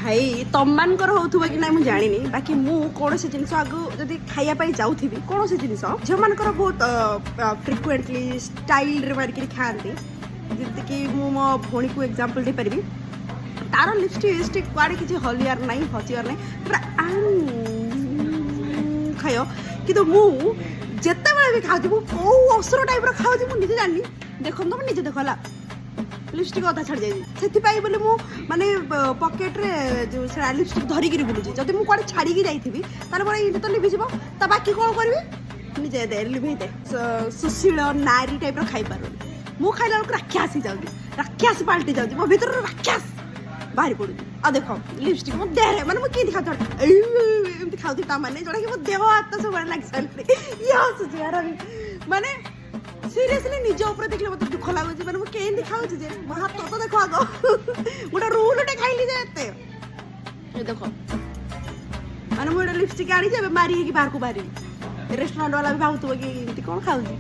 भाई तमମାନଙ୍କର होथुबा कि ना मु जानिनी बाकी मु कोनोसी जिनिस आगु जदि खाइया पाई जाउथिबी कोनोसी जिनिस झमानकर बहुत फ्रिक्वेंटली स्टाइल रे मार के खांती जति कि मु मो भोणी को एग्जांपल दे परबी तार लिपस्टिक क्वाडे किछि हलियार नाही हचियार नाही पूरा खायो कि मु जेते बेले भी खाउती मु को असुर टाइप रो खाउती मु निजे जानि देखन तो निजे देखला लिपस्टिक अधा छाड़ जाए से बोले मु माने पकेट रे जो से लिपस्टिक धरिक बुलूची जब मुझे कड़े छाड़ी जाइबी तार ये तो लिभिज तो बाकी कौन करी निजे दे लिभे दे सुशील नारी टाइप खाई पार मु खाइला बेलू राक्षस जाऊँगी राक्षस पाल्टी जाऊँगी मो भर राक्षस बाहरी पड़ू आ देख लिपस्टिक मो देह माने मुझे खाती खाऊती मैंने जोटा कि मो देह हाथ सब लग सारे ये यार माने सीरियसली निज ऊपर देखले मत दुख लागुची माने मु केन दिखाउची जे मो हाथ तो देखो आगो गोटा रोल टे खाइली जे एते ये देखो माने मु लिपस्टिक आनी जे मारी कि बाहर को बाहरी रेस्टोरेंट वाला भी भाउतो कि कोन खाउची